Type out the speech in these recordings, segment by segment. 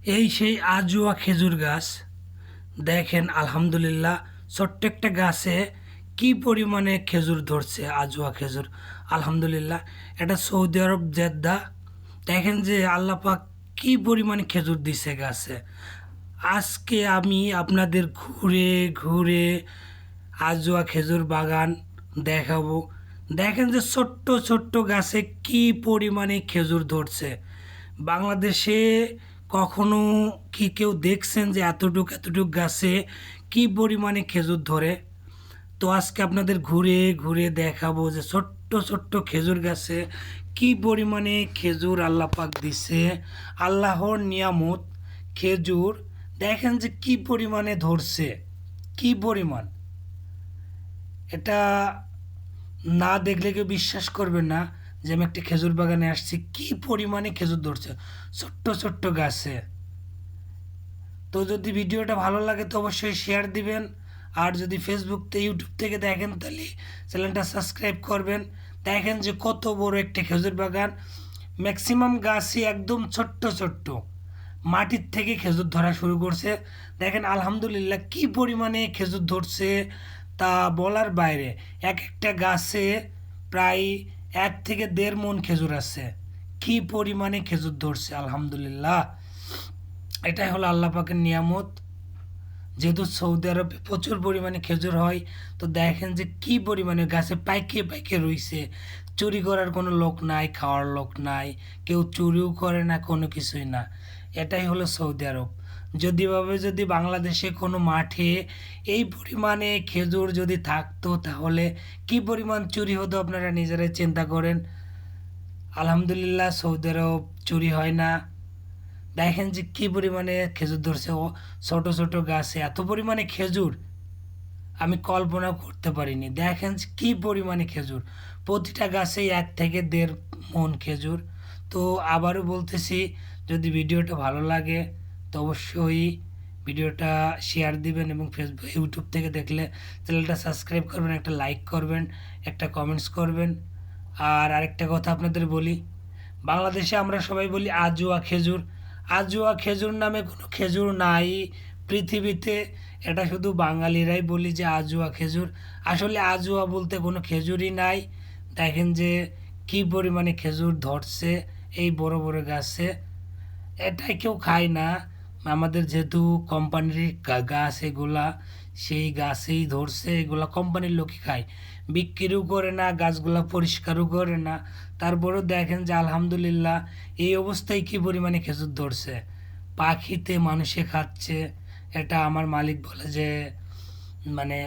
এই সেই আজোয়া খেজুর গাছ। দেখেন আলহামদুলিল্লাহ, ছোট্ট একটা গাছে কি পরিমাণে খেজুর ধরছে, আজোয়া খেজুর। আলহামদুলিল্লাহ, এটা সৌদি আরব জেদ্দা। দেখেন যে আল্লাহ পাক কি পরিমাণে খেজুর দিছে গাছে। আজকে আমি আপনাদের ঘুরে ঘুরে আজোয়া খেজুর বাগান দেখাবো। দেখেন যে ছোট্ট ছোট্ট গাছে কি পরিমাণে খেজুর ধরছে। বাংলাদেশে কখনো কি কেউ দেখছেন যে এতটুক এতটুক গাছে কি পরিমাণে খেজুর ধরে? তো আজকে আপনাদের ঘুরে ঘুরে দেখাবো যে ছোট্ট ছোট্ট খেজুর গাছে কি পরিমাণে খেজুর আল্লাহ পাক দিছে। আল্লাহর নিয়ামত খেজুর। দেখেন যে কি পরিমাণে ধরছে, কি পরিমাণ। এটা না দেখলে কেউ বিশ্বাস করবে না যে আমি একটা খেজুর বাগানে আসছি। কি পরিমাণে খেজুর ধরছে ছোট্ট ছোট্ট গাছে। তো যদি ভিডিওটা ভালো লাগে তো অবশ্যই শেয়ার দিবেন। আর যদি ফেসবুক থেকে ইউটিউব থেকে দেখেন তাহলে চ্যানেলটা সাবস্ক্রাইব করবেন। দেখেন যে কত বড় একটা খেজুর বাগান। ম্যাক্সিমাম গাছই একদম ছোট্ট ছোট্ট, মাটির থেকে খেজুর ধরা শুরু করছে। দেখেন আলহামদুলিল্লাহ কি পরিমাণে খেজুর ধরছে তা বলার বাইরে। এক একটা গাছে প্রায় 1 থেকে 1.5 মণ খেজুর আছে। কি পরিমাণে খেজুর ধরছে আলহামদুলিল্লাহ। এটাই হলো আল্লাহ পাকের নিয়ামত। যেহেতু সৌদি আরবে প্রচুর পরিমাণে খেজুর হয়, তো দেখেন যে কি পরিমাণে গাছে পাইকে পাইকে রইছে। চুরি করার কোনো লোক নাই, খাওয়ার লোক নাই, কেউ চুরিও করে না, কোনো কিছুই না। এটাই হলো সৌদি আরব। যদি বাংলাদেশে কোনো মাঠে এই পরিমাণে খেজুর যদি থাকতো তাহলে কি পরিমাণ চুরি হতো আপনারা নিজেরাই চিন্তা করেন। আলহামদুলিল্লাহ সৌদি আরব চুরি হয় না। দেখেন যে কি পরিমাণে খেজুর ধরছে। ও ছোট ছোট গাছে এত পরিমাণে খেজুর আমি কল্পনা করতে পারিনি। দেখেন যে কি পরিমাণে খেজুর, প্রতিটা গাছেই 1 থেকে 1.5 মণ খেজুর। তো আবারও বলতেছি, যদি ভিডিওটা ভালো লাগে তো অবশ্যই ভিডিওটা শেয়ার দিবেন এবং ফেসবুক ইউটিউব থেকে দেখলে চ্যানেলটা সাবস্ক্রাইব করবেন, একটা লাইক করবেন, একটা কমেন্টস করবেন। আর আরেকটা কথা আপনাদের বলি, বাংলাদেশে আমরা সবাই বলি আজোয়া খেজুর। আজোয়া খেজুর নামে কোনো খেজুর নাই পৃথিবীতে। এটা শুধু বাঙালিরাই বলি যে আজোয়া খেজুর। আসলে আজোয়া বলতে কোনো খেজুরই নাই। দেখেন যে কি পরিমাণে খেজুর ধরছে এই বড় বড় গাছে। এটাই কেউ খায় না। আমাদের যেহেতু কোম্পানির গাছ এগুলা, সেই গাছেই ধরছে, এগুলা কোম্পানির লোকই খায়, বিক্রিও করে না, গাছগুলা পরিষ্কারও করে না। তারপরেও দেখেন যে আলহামদুলিল্লাহ এই অবস্থায় কি পরিমাণে খেজুর ধরছে। পাখিতে মানুষে খাচ্ছে। এটা আমার মালিক বলে যে মানে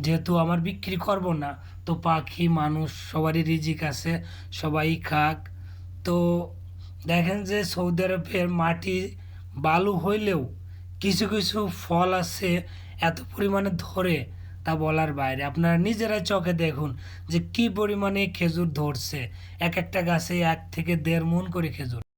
যেহেতু আমার বিক্রি করব না, তো পাখি মানুষ সবারই রিজিক আছে, সবাই খাক। তো দেখেন যে সৌদি আরবের মাটি বালু হইলেও কিছু কিছু ফল আছে এত পরিমাণে ধরে তা বলার বাইরে। আপনারা নিজেরাই চোখে দেখুন যে কি পরিমাণে খেজুর ধরছে। এক একটা গাছে 1 থেকে 1.5 মণ করে খেজুর।